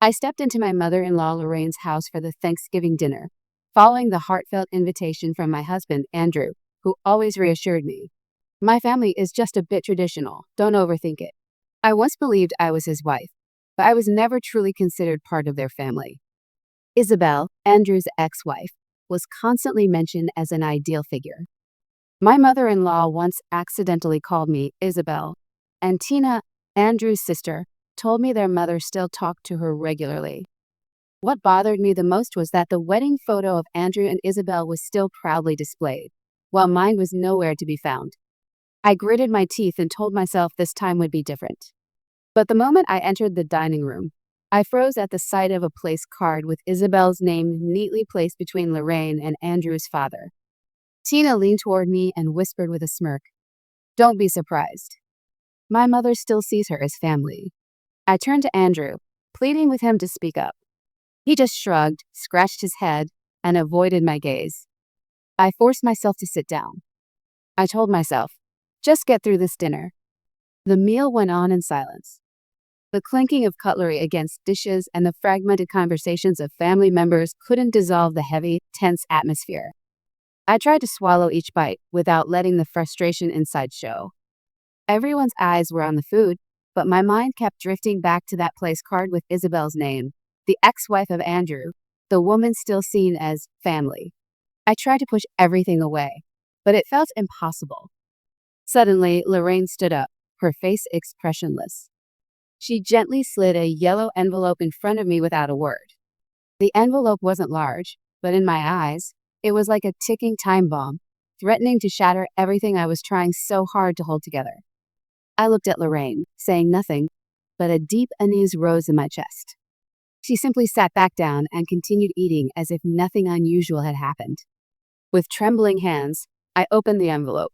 I stepped into my mother-in-law Lorraine's house for the Thanksgiving dinner, following the heartfelt invitation from my husband, Andrew, who always reassured me. My family is just a bit traditional, don't overthink it. I once believed I was his wife, but I was never truly considered part of their family. Isabel, Andrew's ex-wife, was constantly mentioned as an ideal figure. My mother-in-law once accidentally called me Isabel, and Tina, Andrew's sister, told me their mother still talked to her regularly. What bothered me the most was that the wedding photo of Andrew and Isabel was still proudly displayed, while mine was nowhere to be found. I gritted my teeth and told myself this time would be different. But the moment I entered the dining room, I froze at the sight of a place card with Isabel's name neatly placed between Lorraine and Andrew's father. Tina leaned toward me and whispered with a smirk, "Don't be surprised. My mother still sees her as family." I turned to Andrew, pleading with him to speak up. He just shrugged, scratched his head, and avoided my gaze. I forced myself to sit down. I told myself, just get through this dinner. The meal went on in silence. The clinking of cutlery against dishes and the fragmented conversations of family members couldn't dissolve the heavy, tense atmosphere. I tried to swallow each bite without letting the frustration inside show. Everyone's eyes were on the food, but my mind kept drifting back to that place card with Isabel's name, the ex-wife of Andrew, the woman still seen as family. I tried to push everything away, but it felt impossible. Suddenly, Lorraine stood up, her face expressionless. She gently slid a yellow envelope in front of me without a word. The envelope wasn't large, but in my eyes, it was like a ticking time bomb, threatening to shatter everything I was trying so hard to hold together. I looked at Lorraine, saying nothing, but a deep unease rose in my chest. She simply sat back down and continued eating as if nothing unusual had happened. With trembling hands, I opened the envelope.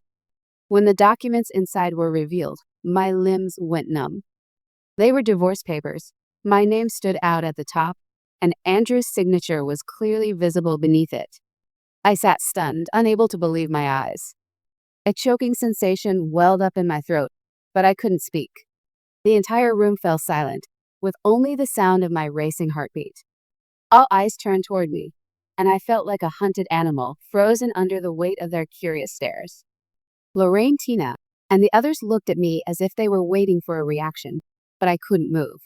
When the documents inside were revealed, my limbs went numb. They were divorce papers. My name stood out at the top, and Andrew's signature was clearly visible beneath it. I sat stunned, unable to believe my eyes. A choking sensation welled up in my throat, but I couldn't speak. The entire room fell silent, with only the sound of my racing heartbeat. All eyes turned toward me, and I felt like a hunted animal, frozen under the weight of their curious stares. Lorraine, Tina, and the others looked at me as if they were waiting for a reaction, but I couldn't move.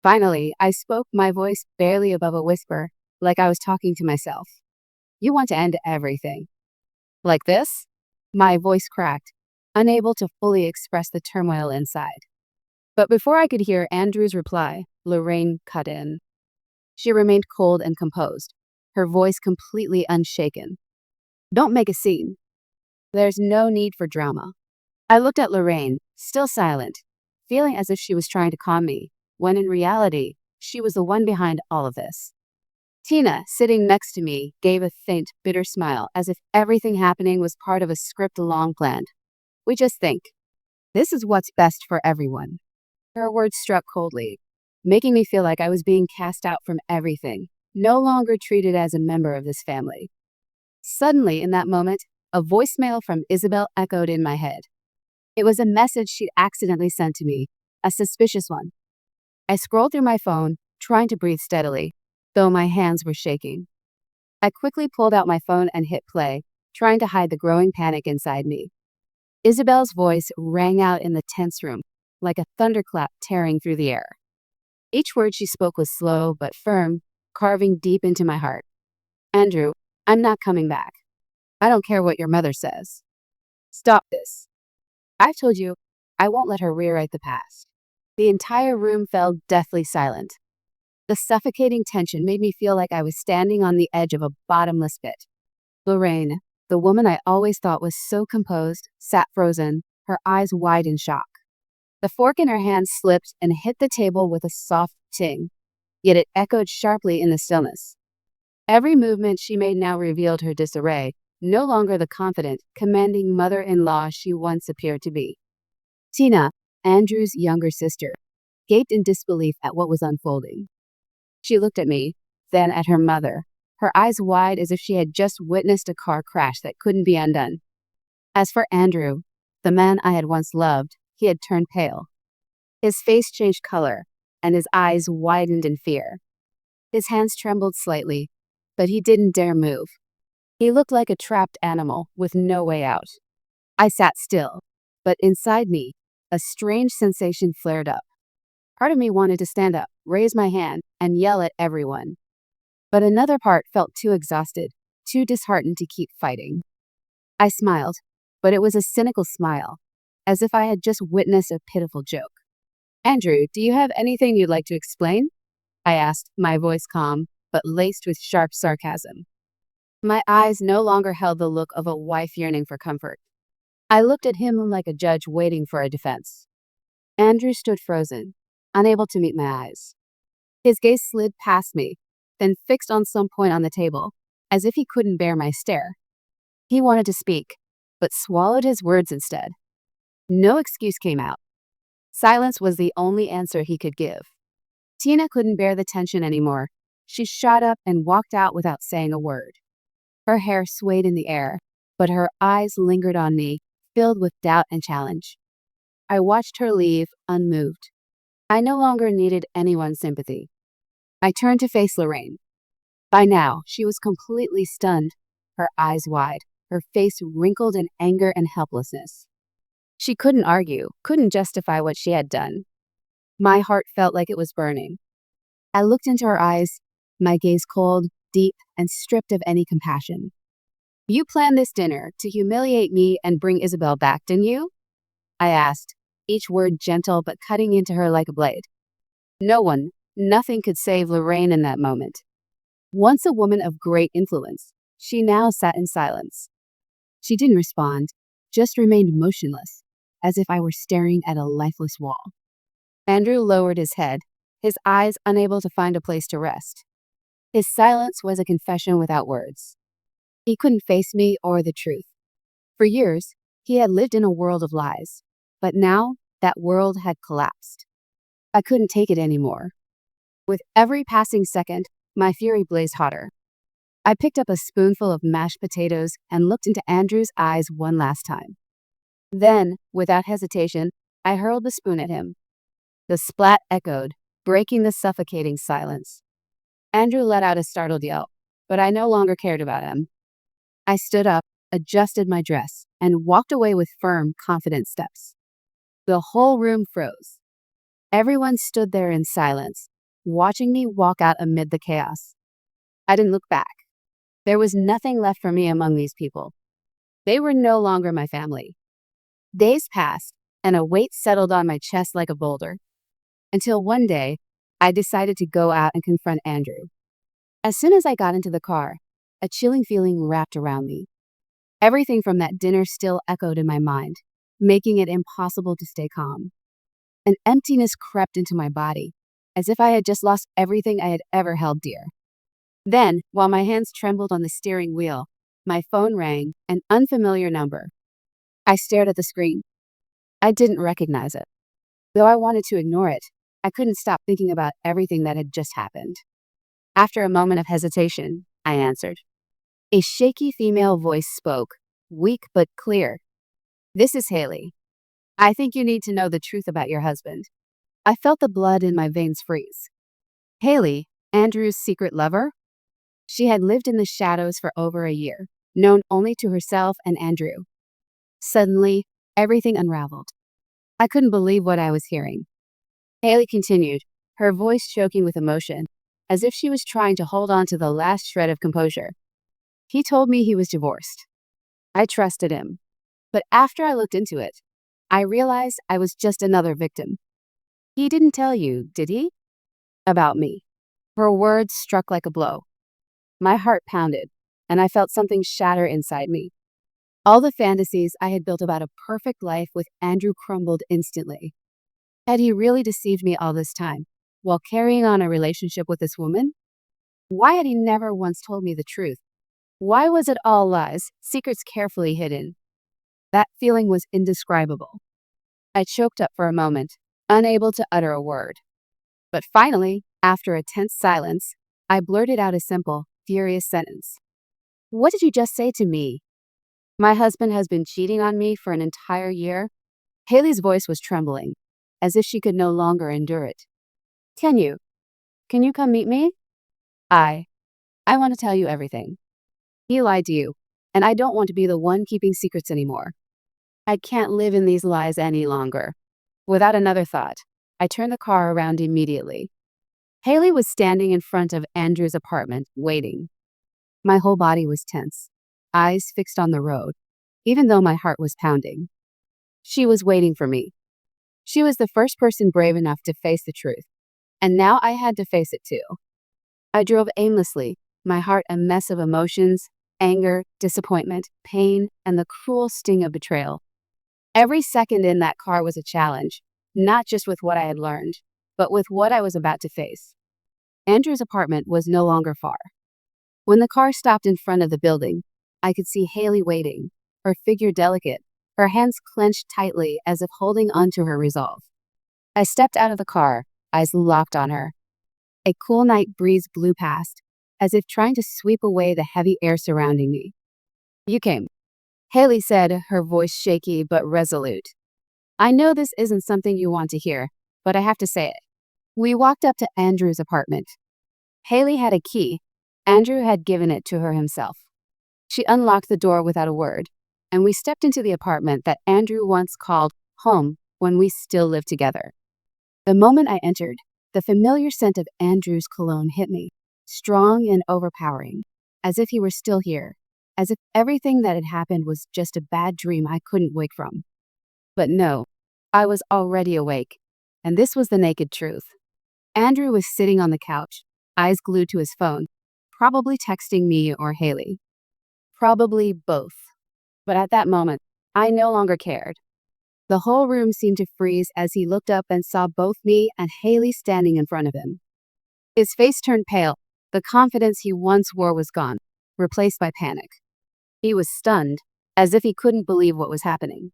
Finally, I spoke, my voice barely above a whisper, like I was talking to myself. "You want to end everything." "Like this?" My voice cracked, unable to fully express the turmoil inside. But before I could hear Andrew's reply, Lorraine cut in. She remained cold and composed, her voice completely unshaken. "Don't make a scene. There's no need for drama." I looked at Lorraine, still silent, feeling as if she was trying to calm me, when in reality, she was the one behind all of this. Tina, sitting next to me, gave a faint, bitter smile, as if everything happening was part of a script long planned. "We just think. This is what's best for everyone." Her words struck coldly, making me feel like I was being cast out from everything, no longer treated as a member of this family. Suddenly, in that moment, a voicemail from Isabel echoed in my head. It was a message she'd accidentally sent to me, a suspicious one. I scrolled through my phone, trying to breathe steadily, though my hands were shaking. I quickly pulled out my phone and hit play, trying to hide the growing panic inside me. Isabel's voice rang out in the tense room, like a thunderclap tearing through the air. Each word she spoke was slow but firm, carving deep into my heart. "Andrew, I'm not coming back. I don't care what your mother says. Stop this. I've told you, I won't let her rewrite the past." The entire room fell deathly silent. The suffocating tension made me feel like I was standing on the edge of a bottomless pit. Lorraine, the woman I always thought was so composed, sat frozen, her eyes wide in shock. The fork in her hand slipped and hit the table with a soft ting, yet it echoed sharply in the stillness. Every movement she made now revealed her disarray, no longer the confident, commanding mother-in-law she once appeared to be. Tina, Andrew's younger sister, gaped in disbelief at what was unfolding. She looked at me, then at her mother, her eyes wide as if she had just witnessed a car crash that couldn't be undone. As for Andrew, the man I had once loved, he had turned pale. His face changed color, and his eyes widened in fear. His hands trembled slightly, but he didn't dare move. He looked like a trapped animal with no way out. I sat still, but inside me, a strange sensation flared up. Part of me wanted to stand up, raise my hand, and yell at everyone. But another part felt too exhausted, too disheartened to keep fighting. I smiled, but it was a cynical smile, as if I had just witnessed a pitiful joke. Andrew, do you have anything you'd like to explain? I asked, my voice calm, but laced with sharp sarcasm. My eyes no longer held the look of a wife yearning for comfort. I looked at him like a judge waiting for a defense. Andrew stood frozen, unable to meet my eyes. His gaze slid past me, then fixed on some point on the table, as if he couldn't bear my stare. He wanted to speak, but swallowed his words instead. No excuse came out. Silence was the only answer he could give. Tina couldn't bear the tension anymore. She shot up and walked out without saying a word. Her hair swayed in the air, but her eyes lingered on me, filled with doubt and challenge. I watched her leave, unmoved. I no longer needed anyone's sympathy. I turned to face Lorraine. By now, she was completely stunned, her eyes wide, her face wrinkled in anger and helplessness. She couldn't argue, couldn't justify what she had done. My heart felt like it was burning. I looked into her eyes, my gaze cold, deep, and stripped of any compassion. You planned this dinner to humiliate me and bring Isabel back, didn't you? I asked, each word gentle but cutting into her like a blade. Nothing could save Lorraine in that moment. Once a woman of great influence, she now sat in silence. She didn't respond, just remained motionless, as if I were staring at a lifeless wall. Andrew lowered his head, his eyes unable to find a place to rest. His silence was a confession without words. He couldn't face me or the truth. For years, he had lived in a world of lies, but now that world had collapsed. I couldn't take it anymore. With every passing second, my fury blazed hotter. I picked up a spoonful of mashed potatoes and looked into Andrew's eyes one last time. Then, without hesitation, I hurled the spoon at him. The splat echoed, breaking the suffocating silence. Andrew let out a startled yelp, but I no longer cared about him. I stood up, adjusted my dress, and walked away with firm, confident steps. The whole room froze. Everyone stood there in silence, watching me walk out amid the chaos. I didn't look back. There was nothing left for me among these people. They were no longer my family. Days passed, and a weight settled on my chest like a boulder. Until one day, I decided to go out and confront Andrew. As soon as I got into the car, a chilling feeling wrapped around me. Everything from that dinner still echoed in my mind, making it impossible to stay calm. An emptiness crept into my body, as if I had just lost everything I had ever held dear. Then, while my hands trembled on the steering wheel, my phone rang, an unfamiliar number. I stared at the screen. I didn't recognize it. Though I wanted to ignore it, I couldn't stop thinking about everything that had just happened. After a moment of hesitation, I answered. A shaky female voice spoke, weak but clear. This is Haley. I think you need to know the truth about your husband. I felt the blood in my veins freeze. Haley, Andrew's secret lover? She had lived in the shadows for over a year, known only to herself and Andrew. Suddenly, everything unraveled. I couldn't believe what I was hearing. Haley continued, her voice choking with emotion, as if she was trying to hold on to the last shred of composure. He told me he was divorced. I trusted him. But after I looked into it, I realized I was just another victim. He didn't tell you, did he? About me. Her words struck like a blow. My heart pounded, and I felt something shatter inside me. All the fantasies I had built about a perfect life with Andrew crumbled instantly. Had he really deceived me all this time, while carrying on a relationship with this woman? Why had he never once told me the truth? Why was it all lies, secrets carefully hidden? That feeling was indescribable. I choked up for a moment, unable to utter a word. But finally, after a tense silence, I blurted out a simple, furious sentence. What did you just say to me? My husband has been cheating on me for an entire year? Haley's voice was trembling, as if she could no longer endure it. Can you? Can you come meet me? I. I want to tell you everything. He lied to you, and I don't want to be the one keeping secrets anymore. I can't live in these lies any longer. Without another thought, I turned the car around immediately. Haley was standing in front of Andrew's apartment, waiting. My whole body was tense, eyes fixed on the road, even though my heart was pounding. She was waiting for me. She was the first person brave enough to face the truth, and now I had to face it too. I drove aimlessly, my heart a mess of emotions, anger, disappointment, pain, and the cruel sting of betrayal. Every second in that car was a challenge, not just with what I had learned, but with what I was about to face. Andrew's apartment was no longer far. When the car stopped in front of the building, I could see Haley waiting, her figure delicate, her hands clenched tightly as if holding onto her resolve. I stepped out of the car, eyes locked on her. A cool night breeze blew past, as if trying to sweep away the heavy air surrounding me. You came, Haley said, her voice shaky but resolute. I know this isn't something you want to hear, but I have to say it. We walked up to Andrew's apartment. Haley had a key. Andrew had given it to her himself. She unlocked the door without a word, and we stepped into the apartment that Andrew once called home when we still lived together. The moment I entered, the familiar scent of Andrew's cologne hit me, strong and overpowering, as if he were still here, as if everything that had happened was just a bad dream I couldn't wake from. But no, I was already awake, and this was the naked truth. Andrew was sitting on the couch, eyes glued to his phone, probably texting me or Haley. Probably both. But at that moment, I no longer cared. The whole room seemed to freeze as he looked up and saw both me and Haley standing in front of him. His face turned pale. The confidence he once wore was gone, replaced by panic. He was stunned, as if he couldn't believe what was happening.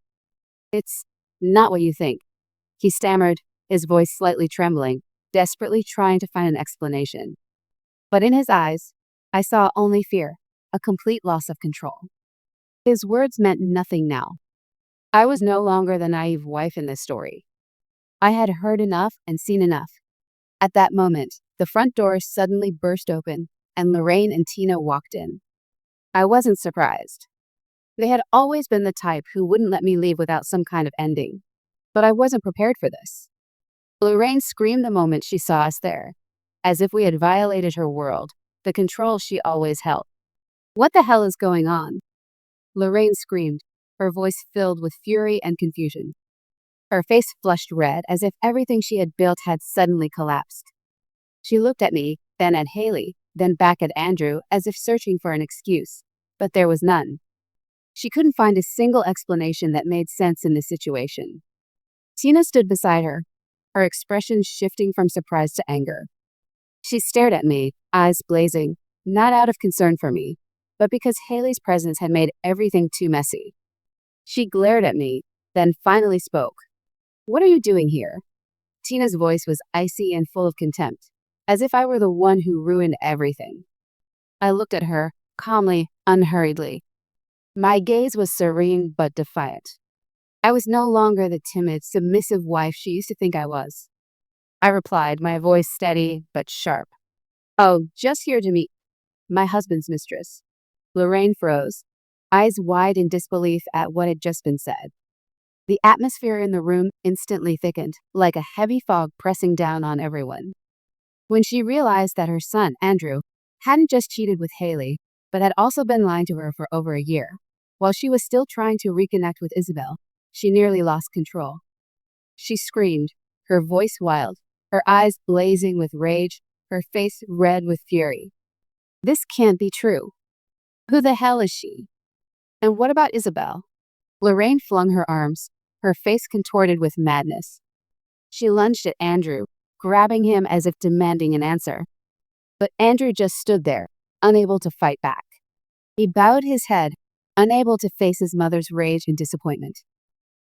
It's not what you think, he stammered, his voice slightly trembling, desperately trying to find an explanation. But in his eyes, I saw only fear, a complete loss of control. His words meant nothing now. I was no longer the naive wife in this story. I had heard enough and seen enough. At that moment, the front door suddenly burst open, and Lorraine and Tina walked in. I wasn't surprised. They had always been the type who wouldn't let me leave without some kind of ending. But I wasn't prepared for this. Lorraine screamed the moment she saw us there, as if we had violated her world, the control she always held. What the hell is going on? Lorraine screamed, her voice filled with fury and confusion. Her face flushed red as if everything she had built had suddenly collapsed. She looked at me, then at Haley, then back at Andrew as if searching for an excuse, but there was none. She couldn't find a single explanation that made sense in this situation. Tina stood beside her, her expression shifting from surprise to anger. She stared at me, eyes blazing, not out of concern for me, but because Haley's presence had made everything too messy. She glared at me, then finally spoke. What are you doing here? Tina's voice was icy and full of contempt, as if I were the one who ruined everything. I looked at her, calmly, unhurriedly. My gaze was serene but defiant. I was no longer the timid, submissive wife she used to think I was. I replied, my voice steady but sharp. Oh, just here to meet my husband's mistress. Lorraine froze, eyes wide in disbelief at what had just been said. The atmosphere in the room instantly thickened, like a heavy fog pressing down on everyone. When she realized that her son, Andrew, hadn't just cheated with Haley, but had also been lying to her for over a year, while she was still trying to reconnect with Isabel, she nearly lost control. She screamed, her voice wild, her eyes blazing with rage, her face red with fury. This can't be true. Who the hell is she? And what about Isabel? Lorraine flung her arms, her face contorted with madness. She lunged at Andrew, grabbing him as if demanding an answer. But Andrew just stood there, unable to fight back. He bowed his head, unable to face his mother's rage and disappointment.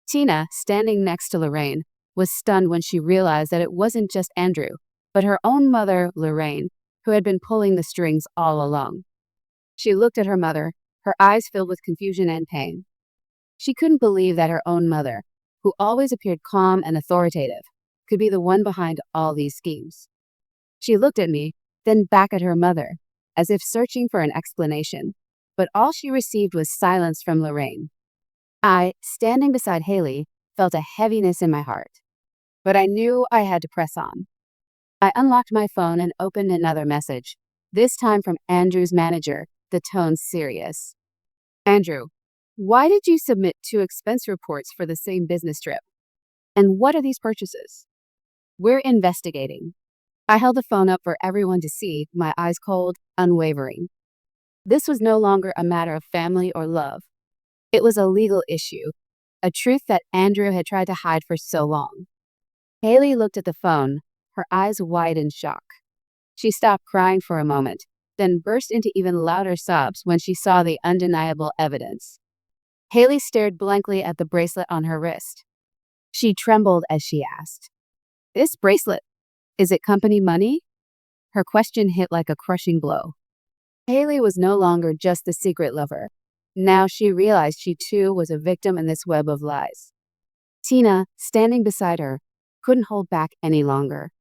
Tina, standing next to Lorraine, was stunned when she realized that it wasn't just Andrew, but her own mother, Lorraine, who had been pulling the strings all along. She looked at her mother, her eyes filled with confusion and pain. She couldn't believe that her own mother, who always appeared calm and authoritative, could be the one behind all these schemes. She looked at me, then back at her mother, as if searching for an explanation. But all she received was silence from Lorraine. I, standing beside Haley, felt a heaviness in my heart. But I knew I had to press on. I unlocked my phone and opened another message, this time from Andrew's manager, the tone serious. Andrew, why did you submit 2 expense reports for the same business trip? And what are these purchases? We're investigating. I held the phone up for everyone to see, my eyes cold, unwavering. This was no longer a matter of family or love. It was a legal issue, a truth that Andrew had tried to hide for so long. Haley looked at the phone, her eyes wide in shock. She stopped crying for a moment, then burst into even louder sobs when she saw the undeniable evidence. Haley stared blankly at the bracelet on her wrist. She trembled as she asked, "This bracelet, is it company money?" Her question hit like a crushing blow. Haley was no longer just the secret lover. Now she realized she too was a victim in this web of lies. Tina, standing beside her, couldn't hold back any longer.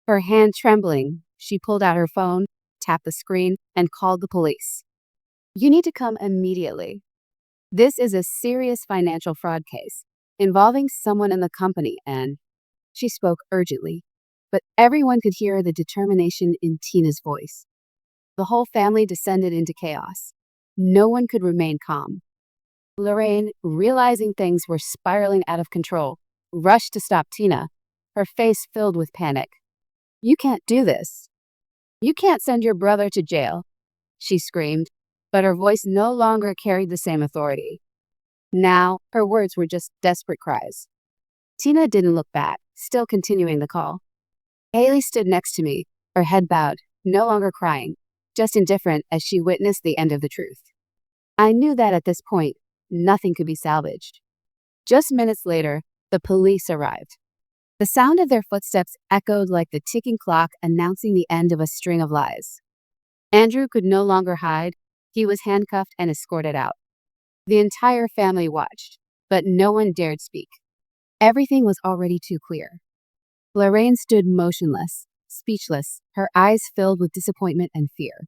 Her hand trembling, she pulled out her phone, tapped the screen, and called the police. "You need to come immediately. This is a serious financial fraud case involving someone in the company," and she spoke urgently, but everyone could hear the determination in Tina's voice. The whole family descended into chaos. No one could remain calm. Lorraine, realizing things were spiraling out of control, rushed to stop Tina, her face filled with panic. "You can't do this. You can't send your brother to jail," she screamed, but her voice no longer carried the same authority. Now, her words were just desperate cries. Tina didn't look back, still continuing the call. Haley stood next to me, her head bowed, no longer crying, just indifferent as she witnessed the end of the truth. I knew that at this point, nothing could be salvaged. Just minutes later, the police arrived. The sound of their footsteps echoed like the ticking clock announcing the end of a string of lies. Andrew could no longer hide. He was handcuffed and escorted out. The entire family watched, but no one dared speak. Everything was already too clear. Lorraine stood motionless, speechless, her eyes filled with disappointment and fear.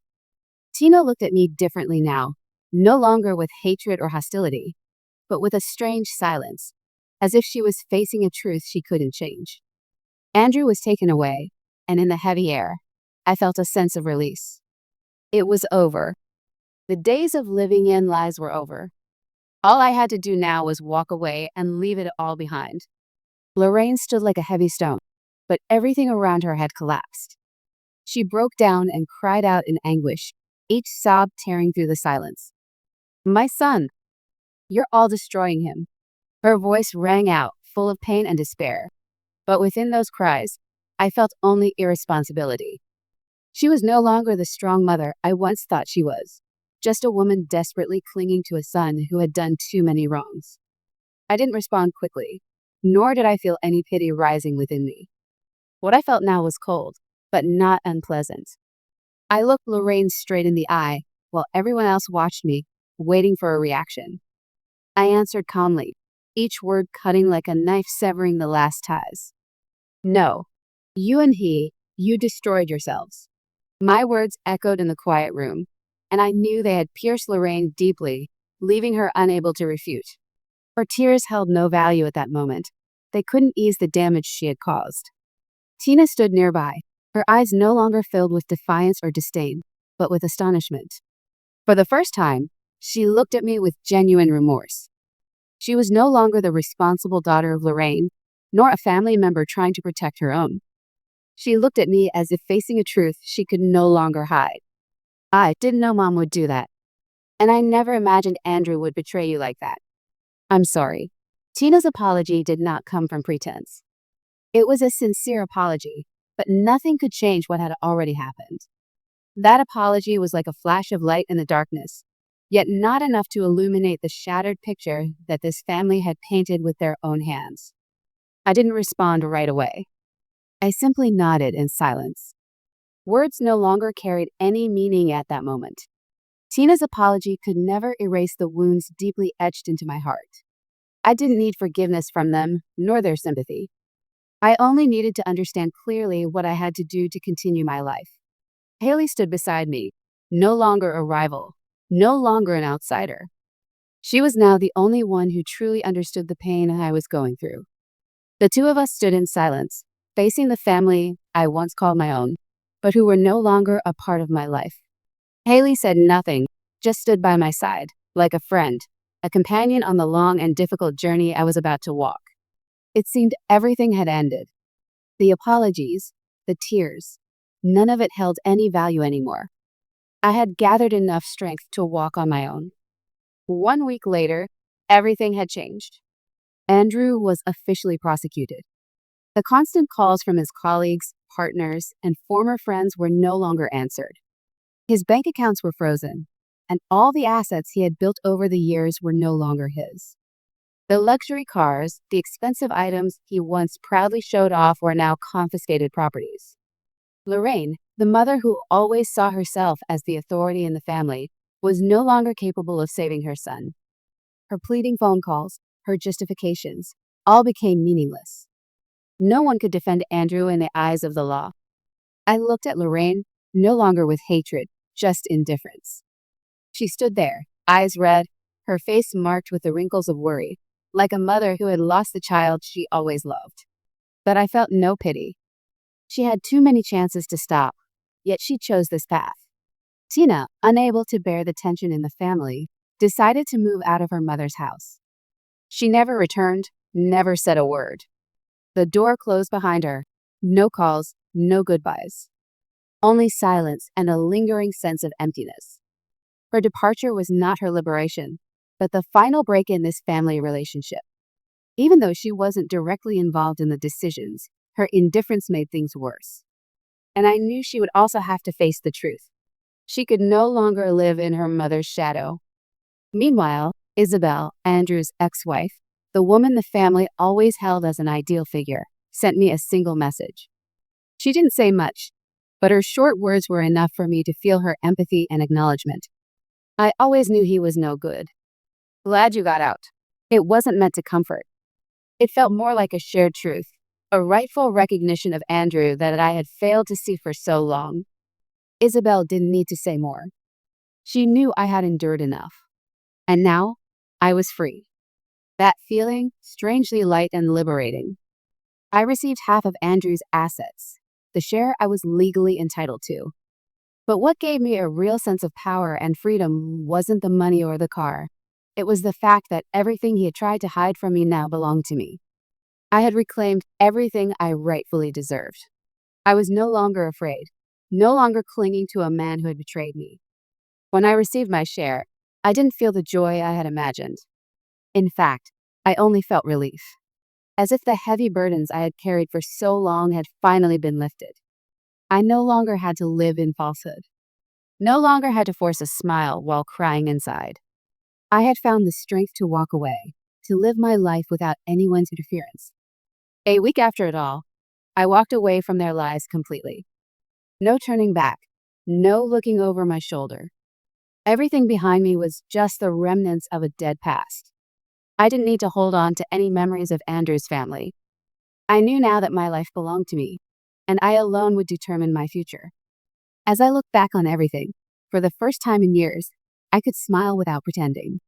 Tina looked at me differently now, no longer with hatred or hostility, but with a strange silence, as if she was facing a truth she couldn't change. Andrew was taken away, and in the heavy air, I felt a sense of release. It was over. The days of living in lies were over. All I had to do now was walk away and leave it all behind. Lorraine stood like a heavy stone, but everything around her had collapsed. She broke down and cried out in anguish, each sob tearing through the silence. "My son, you're all destroying him." Her voice rang out, full of pain and despair. But within those cries, I felt only irresponsibility. She was no longer the strong mother I once thought she was, just a woman desperately clinging to a son who had done too many wrongs. I didn't respond quickly, nor did I feel any pity rising within me. What I felt now was cold, but not unpleasant. I looked Lorraine straight in the eye, while everyone else watched me, waiting for a reaction. I answered calmly, each word cutting like a knife severing the last ties. "No, you and you destroyed yourselves." My words echoed in the quiet room, and I knew they had pierced Lorraine deeply, leaving her unable to refute. Her tears held no value at that moment. They couldn't ease the damage she had caused. Tina stood nearby, her eyes no longer filled with defiance or disdain, but with astonishment. For the first time, she looked at me with genuine remorse. She was no longer the responsible daughter of Lorraine, nor a family member trying to protect her own. She looked at me as if facing a truth she could no longer hide. "I didn't know Mom would do that. And I never imagined Andrew would betray you like that. I'm sorry." Tina's apology did not come from pretense. It was a sincere apology, but nothing could change what had already happened. That apology was like a flash of light in the darkness, yet not enough to illuminate the shattered picture that this family had painted with their own hands. I didn't respond right away. I simply nodded in silence. Words no longer carried any meaning at that moment. Tina's apology could never erase the wounds deeply etched into my heart. I didn't need forgiveness from them, nor their sympathy. I only needed to understand clearly what I had to do to continue my life. Haley stood beside me, no longer a rival, no longer an outsider. She was now the only one who truly understood the pain I was going through. The two of us stood in silence, facing the family I once called my own, but who were no longer a part of my life. Haley said nothing, just stood by my side, like a friend, a companion on the long and difficult journey I was about to walk. It seemed everything had ended. The apologies, the tears, none of it held any value anymore. I had gathered enough strength to walk on my own. 1 week later, everything had changed. Andrew was officially prosecuted. The constant calls from his colleagues, partners, and former friends were no longer answered. His bank accounts were frozen, and all the assets he had built over the years were no longer his. The luxury cars, the expensive items he once proudly showed off were now confiscated properties. Lorraine, the mother who always saw herself as the authority in the family, was no longer capable of saving her son. Her pleading phone calls, her justifications, all became meaningless. No one could defend Andrew in the eyes of the law. I looked at Lorraine, no longer with hatred, just indifference. She stood there, eyes red, her face marked with the wrinkles of worry, like a mother who had lost the child she always loved. But I felt no pity. She had too many chances to stop, yet she chose this path. Tina, unable to bear the tension in the family, decided to move out of her mother's house. She never returned, never said a word. The door closed behind her. No calls, no goodbyes. Only silence and a lingering sense of emptiness. Her departure was not her liberation, but the final break in this family relationship. Even though she wasn't directly involved in the decisions, her indifference made things worse. And I knew she would also have to face the truth. She could no longer live in her mother's shadow. Meanwhile, Isabel, Andrew's ex-wife, the woman the family always held as an ideal figure, sent me a single message. She didn't say much, but her short words were enough for me to feel her empathy and acknowledgement. I always knew he was no good. Glad you got out. It wasn't meant to comfort. It felt more like a shared truth, a rightful recognition of Andrew that I had failed to see for so long. Isabel didn't need to say more. She knew I had endured enough. And now, I was free. That feeling, strangely light and liberating. I received half of Andrew's assets, the share I was legally entitled to. But what gave me a real sense of power and freedom wasn't the money or the car. It was the fact that everything he had tried to hide from me now belonged to me. I had reclaimed everything I rightfully deserved. I was no longer afraid, no longer clinging to a man who had betrayed me. When I received my share, I didn't feel the joy I had imagined. In fact, I only felt relief, as if the heavy burdens I had carried for so long had finally been lifted. I no longer had to live in falsehood, no longer had to force a smile while crying inside. I had found the strength to walk away, to live my life without anyone's interference. A week after it all, I walked away from their lives completely. No turning back, no looking over my shoulder. Everything behind me was just the remnants of a dead past. I didn't need to hold on to any memories of Andrew's family. I knew now that my life belonged to me, and I alone would determine my future. As I looked back on everything, for the first time in years, I could smile without pretending.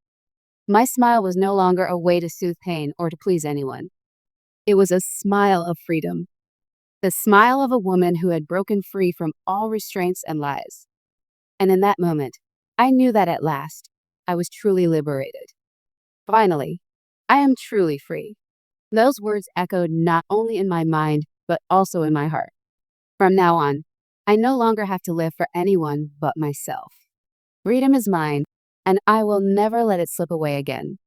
My smile was no longer a way to soothe pain or to please anyone. It was a smile of freedom. The smile of a woman who had broken free from all restraints and lies. And in that moment, I knew that at last, I was truly liberated. Finally, I am truly free. Those words echoed not only in my mind, but also in my heart. From now on, I no longer have to live for anyone but myself. Freedom is mine, and I will never let it slip away again.